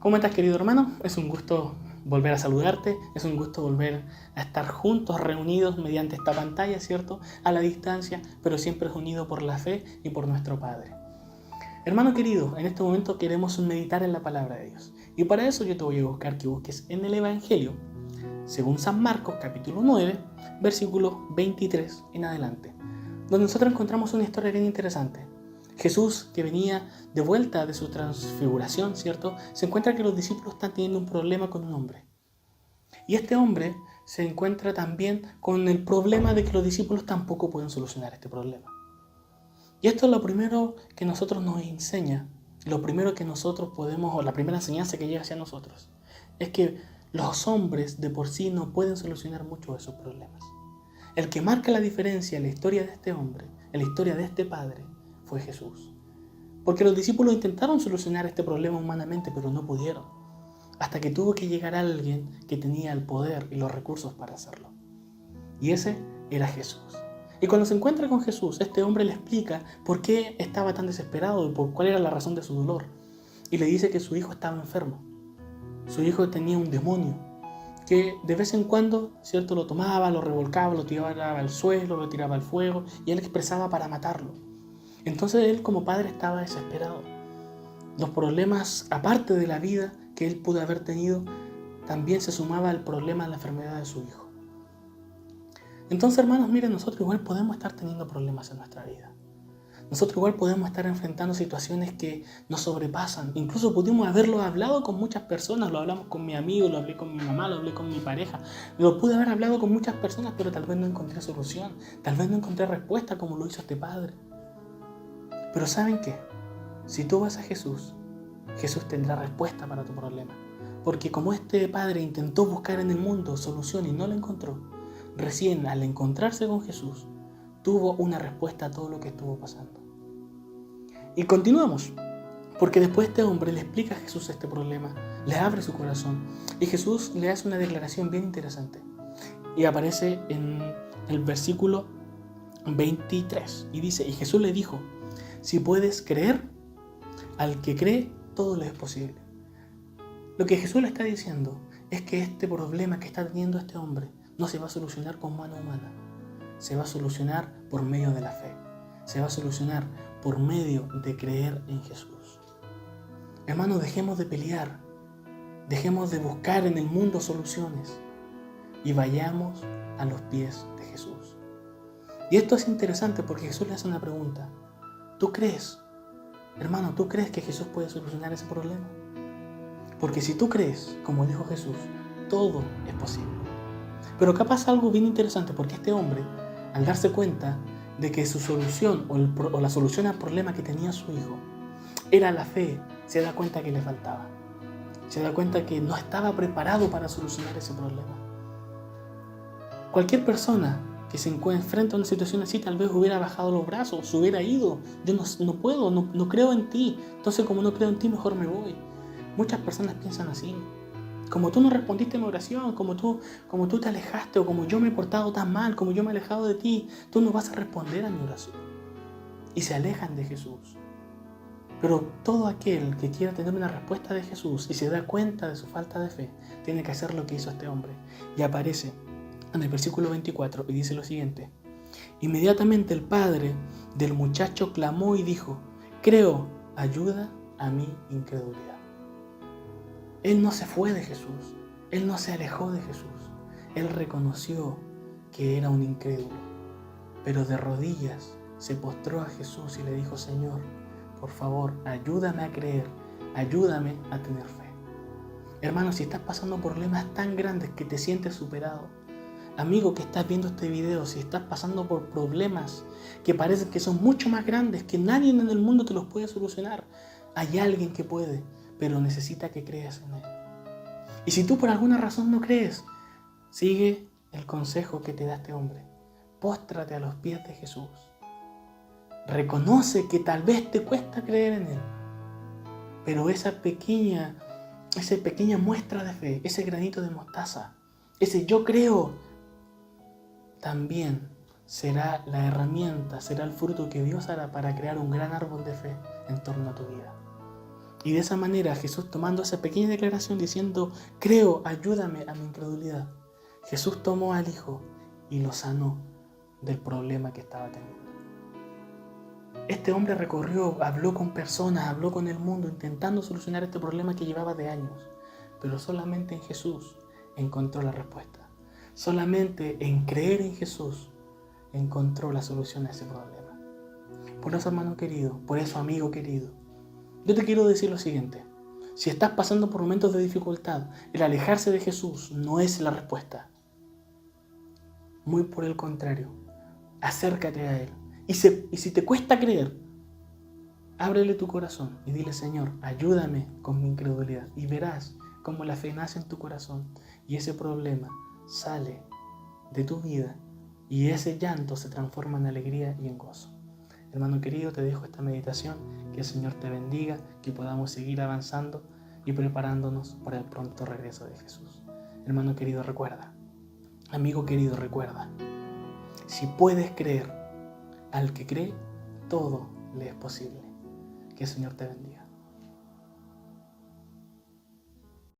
¿Cómo estás, querido hermano? Es un gusto volver a saludarte, es un gusto volver a estar juntos, reunidos mediante esta pantalla, ¿cierto? A la distancia, pero siempre unidos por la fe y por nuestro Padre. Hermano querido, en este momento queremos meditar en la palabra de Dios. Y para eso yo te voy a buscar que busques en el Evangelio, según San Marcos, capítulo 9, versículo 23 en adelante, donde nosotros encontramos una historia bien interesante. Jesús, que venía de vuelta de su transfiguración, ¿cierto? Se encuentra que los discípulos están teniendo un problema con un hombre. Y este hombre se encuentra también con el problema de que los discípulos tampoco pueden solucionar este problema. Y esto es lo primero que nosotros nos enseña, lo primero que nosotros podemos, o la primera enseñanza que llega hacia nosotros, es que los hombres de por sí no pueden solucionar muchos de esos problemas. El que marca la diferencia en la historia de este hombre, en la historia de este padre, fue Jesús. Porque los discípulos intentaron solucionar este problema humanamente, pero no pudieron. Hasta que tuvo que llegar alguien que tenía el poder y los recursos para hacerlo. Y ese era Jesús. Y cuando se encuentra con Jesús, este hombre le explica por qué estaba tan desesperado y por cuál era la razón de su dolor. Y le dice que su hijo estaba enfermo. Su hijo tenía un demonio que de vez en cuando, ¿cierto?, lo tomaba, lo revolcaba, lo tiraba al suelo, lo tiraba al fuego, y él expresaba para matarlo. Entonces él como padre estaba desesperado. Los problemas, aparte de la vida que él pudo haber tenido, también se sumaba al problema de la enfermedad de su hijo. Entonces, hermanos, miren, nosotros igual podemos estar teniendo problemas en nuestra vida. Nosotros igual podemos estar enfrentando situaciones que nos sobrepasan. Incluso pudimos haberlo hablado con muchas personas. Lo hablamos con mi amigo, lo hablé con mi mamá, lo hablé con mi pareja. Lo pude haber hablado con muchas personas, pero tal vez no encontré solución. Tal vez no encontré respuesta como lo hizo este padre. Pero ¿saben qué? Si tú vas a Jesús, Jesús tendrá respuesta para tu problema. Porque como este padre intentó buscar en el mundo solución y no la encontró, recién al encontrarse con Jesús, tuvo una respuesta a todo lo que estuvo pasando. Y continuamos, porque después este hombre le explica a Jesús este problema, le abre su corazón, y Jesús le hace una declaración bien interesante. Y aparece en el versículo 23, y dice, y Jesús le dijo, si puedes creer, al que cree, todo le es posible. Lo que Jesús le está diciendo es que este problema que está teniendo este hombre no se va a solucionar con mano humana. Se va a solucionar por medio de la fe. Se va a solucionar por medio de creer en Jesús. Hermanos, dejemos de pelear. Dejemos de buscar en el mundo soluciones. Y vayamos a los pies de Jesús. Y esto es interesante porque Jesús le hace una pregunta. ¿Tú crees? Hermano, ¿tú crees que Jesús puede solucionar ese problema? Porque si tú crees, como dijo Jesús, todo es posible. Pero acá pasa algo bien interesante porque este hombre, al darse cuenta de que su solución o la solución al problema que tenía su hijo era la fe, se da cuenta que le faltaba. Se da cuenta que no estaba preparado para solucionar ese problema. Cualquier persona que se enfrenta a una situación así tal vez hubiera bajado los brazos, se hubiera ido. Yo no puedo, no creo en ti. Entonces como no creo en ti, mejor me voy. Muchas personas piensan así. Como tú no respondiste a mi oración, como tú te alejaste, o como yo me he portado tan mal, como yo me he alejado de ti, tú no vas a responder a mi oración. Y se alejan de Jesús. Pero todo aquel que quiera tener una respuesta de Jesús y se da cuenta de su falta de fe, tiene que hacer lo que hizo este hombre. Y aparece en el versículo 24 y dice lo siguiente. Inmediatamente el padre del muchacho clamó y dijo, creo, ayuda a mi incredulidad. Él no se fue de Jesús, él no se alejó de Jesús, él reconoció que era un incrédulo, pero de rodillas se postró a Jesús y le dijo, Señor, por favor, ayúdame a creer, ayúdame a tener fe. Hermano, si estás pasando problemas tan grandes que te sientes superado, amigo que estás viendo este video, si estás pasando por problemas que parecen que son mucho más grandes, que nadie en el mundo te los puede solucionar, hay alguien que puede, pero necesita que creas en Él. Y si tú por alguna razón no crees, sigue el consejo que te da este hombre. Póstrate a los pies de Jesús. Reconoce que tal vez te cuesta creer en Él, pero esa pequeña muestra de fe, ese granito de mostaza, ese yo creo, también será la herramienta, será el fruto que Dios hará para crear un gran árbol de fe en torno a tu vida. Y de esa manera Jesús, tomando esa pequeña declaración diciendo, creo, ayúdame a mi incredulidad, Jesús tomó al hijo y lo sanó del problema que estaba teniendo. Este hombre recorrió, habló con personas, habló con el mundo, intentando solucionar este problema que llevaba de años. Pero solamente en Jesús encontró la respuesta. Solamente en creer en Jesús encontró la solución a ese problema. Por eso, hermano querido, por eso, amigo querido, yo te quiero decir lo siguiente. Si estás pasando por momentos de dificultad, el alejarse de Jesús no es la respuesta. Muy por el contrario, acércate a Él. Y si te cuesta creer, ábrele tu corazón y dile, Señor, ayúdame con mi incredulidad. Y verás cómo la fe nace en tu corazón y ese problema sale de tu vida y ese llanto se transforma en alegría y en gozo. Hermano querido, te dejo esta meditación. Que el Señor te bendiga, que podamos seguir avanzando y preparándonos para el pronto regreso de Jesús. Hermano querido, recuerda. Amigo querido, recuerda. Si puedes creer, al que cree, todo le es posible. Que el Señor te bendiga.